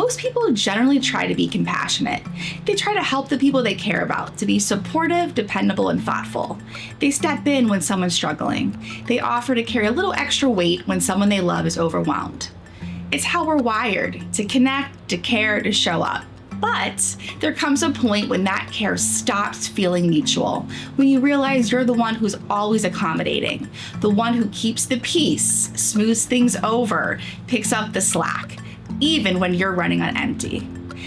Most people generally try to be compassionate. They try to help the people they care about, to be supportive, dependable, and thoughtful. They step in when someone's struggling. They offer to carry a little extra weight when someone they love is overwhelmed. It's how we're wired, to connect, to care, to show up. But there comes a point when that care stops feeling mutual, when you realize you're the one who's always accommodating, the one who keeps the peace, smooths things over, picks up the slack, even when you're running on empty.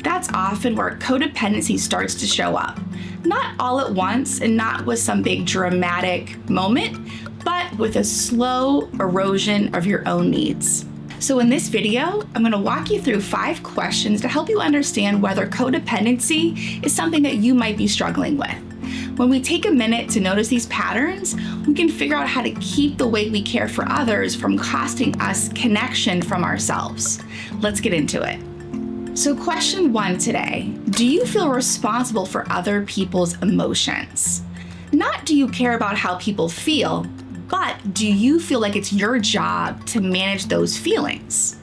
That's often where codependency starts to show up. Not all at once and not with some big dramatic moment, but with a slow erosion of your own needs. So in this video, I'm going to walk you through 5 questions to help you understand whether codependency is something that you might be struggling with. When we take a minute to notice these patterns, we can figure out how to keep the way we care for others from costing us connection from ourselves. Let's get into it. So question 1 today, do you feel responsible for other people's emotions? Not do you care about how people feel, but do you feel like it's your job to manage those feelings?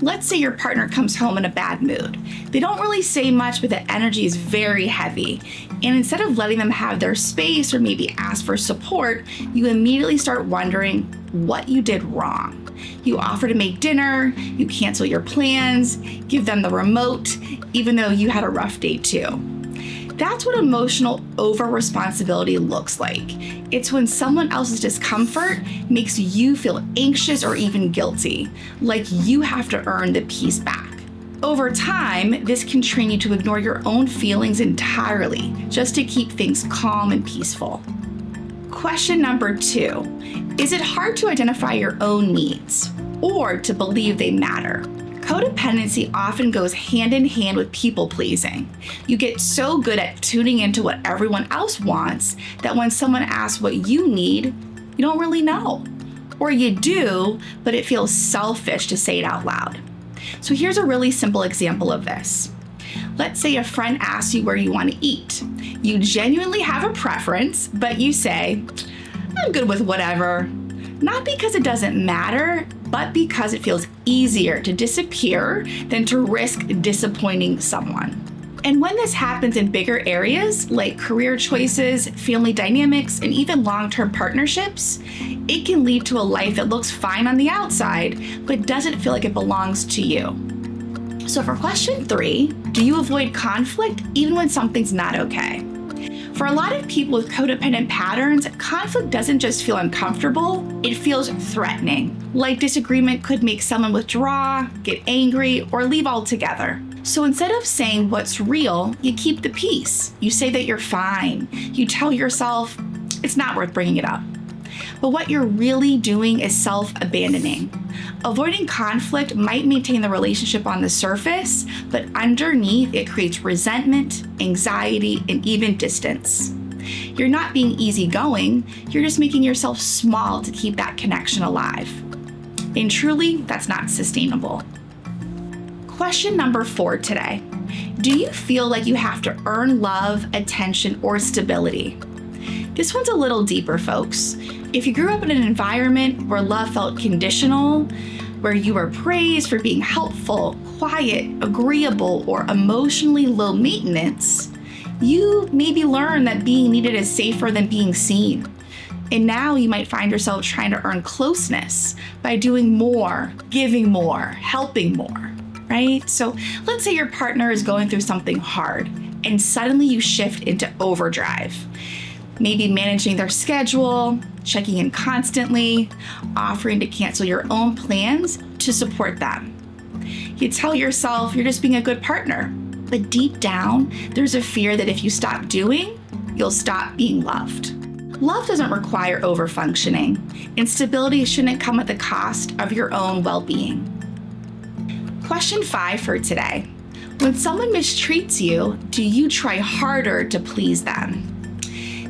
Let's say your partner comes home in a bad mood. They don't really say much, but the energy is very heavy. And instead of letting them have their space or maybe ask for support, you immediately start wondering what you did wrong. You offer to make dinner, you cancel your plans, give them the remote, even though you had a rough day too. That's what emotional over-responsibility looks like. It's when someone else's discomfort makes you feel anxious or even guilty, like you have to earn the peace back. Over time, this can train you to ignore your own feelings entirely, just to keep things calm and peaceful. Question number 2, is it hard to identify your own needs or to believe they matter? Codependency often goes hand in hand with people-pleasing. You get so good at tuning into what everyone else wants that when someone asks what you need, you don't really know. Or you do, but it feels selfish to say it out loud. So here's a really simple example of this. Let's say a friend asks you where you want to eat. You genuinely have a preference, but you say, I'm good with whatever. Not because it doesn't matter, but because it feels easier to disappear than to risk disappointing someone. And when this happens in bigger areas like career choices, family dynamics, and even long-term partnerships, it can lead to a life that looks fine on the outside, but doesn't feel like it belongs to you. So for question 3, do you avoid conflict even when something's not okay? For a lot of people with codependent patterns, conflict doesn't just feel uncomfortable, it feels threatening. Like disagreement could make someone withdraw, get angry, or leave altogether. So instead of saying what's real, you keep the peace. You say that you're fine. You tell yourself it's not worth bringing it up. But what you're really doing is self-abandoning. Avoiding conflict might maintain the relationship on the surface, but underneath it creates resentment, anxiety, and even distance. You're not being easygoing, you're just making yourself small to keep that connection alive. And truly, that's not sustainable. Question number 4 today. Do you feel like you have to earn love, attention, or stability? This one's a little deeper, folks. If you grew up in an environment where love felt conditional, where you were praised for being helpful, quiet, agreeable, or emotionally low maintenance, you maybe learned that being needed is safer than being seen. And now you might find yourself trying to earn closeness by doing more, giving more, helping more, right? So let's say your partner is going through something hard and suddenly you shift into overdrive. Maybe managing their schedule, checking in constantly, offering to cancel your own plans to support them. You tell yourself you're just being a good partner, but deep down, there's a fear that if you stop doing, you'll stop being loved. Love doesn't require overfunctioning, and stability shouldn't come at the cost of your own well-being. Question 5 for today. When someone mistreats you, do you try harder to please them?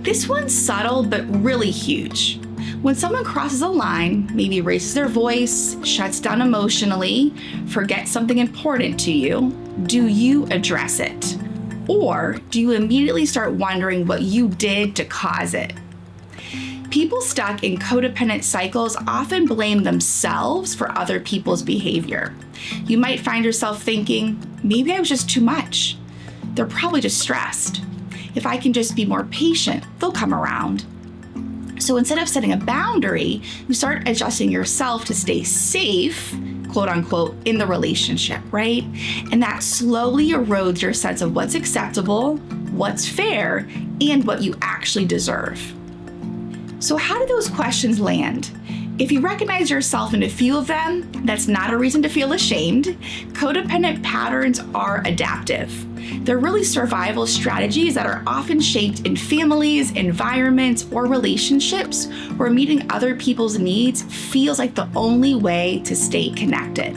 This one's subtle, but really huge. When someone crosses a line, maybe raises their voice, shuts down emotionally, forgets something important to you, do you address it? Or do you immediately start wondering what you did to cause it? People stuck in codependent cycles often blame themselves for other people's behavior. You might find yourself thinking, maybe I was just too much. They're probably just stressed. If I can just be more patient, they'll come around. So instead of setting a boundary, you start adjusting yourself to stay safe, quote unquote, in the relationship, right? And that slowly erodes your sense of what's acceptable, what's fair, and what you actually deserve. So how do those questions land? If you recognize yourself in a few of them, that's not a reason to feel ashamed. Codependent patterns are adaptive. They're really survival strategies that are often shaped in families, environments, or relationships where meeting other people's needs feels like the only way to stay connected.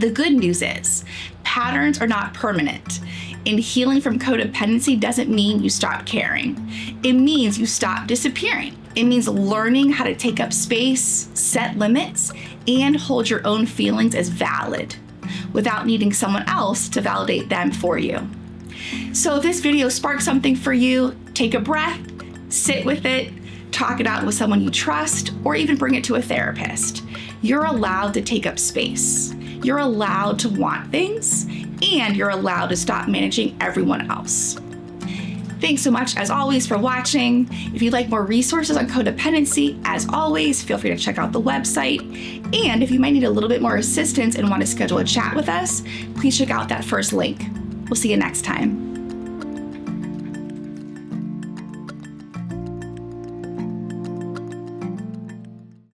The good news is, patterns are not permanent. And healing from codependency doesn't mean you stop caring. It means you stop disappearing. It means learning how to take up space, set limits, and hold your own feelings as valid without needing someone else to validate them for you. So if this video sparked something for you, take a breath, sit with it, talk it out with someone you trust, or even bring it to a therapist. You're allowed to take up space. You're allowed to want things, and you're allowed to stop managing everyone else. Thanks so much, as always, for watching. If you'd like more resources on codependency, as always, feel free to check out the website. And if you might need a little bit more assistance and want to schedule a chat with us, please check out that first link. We'll see you next time.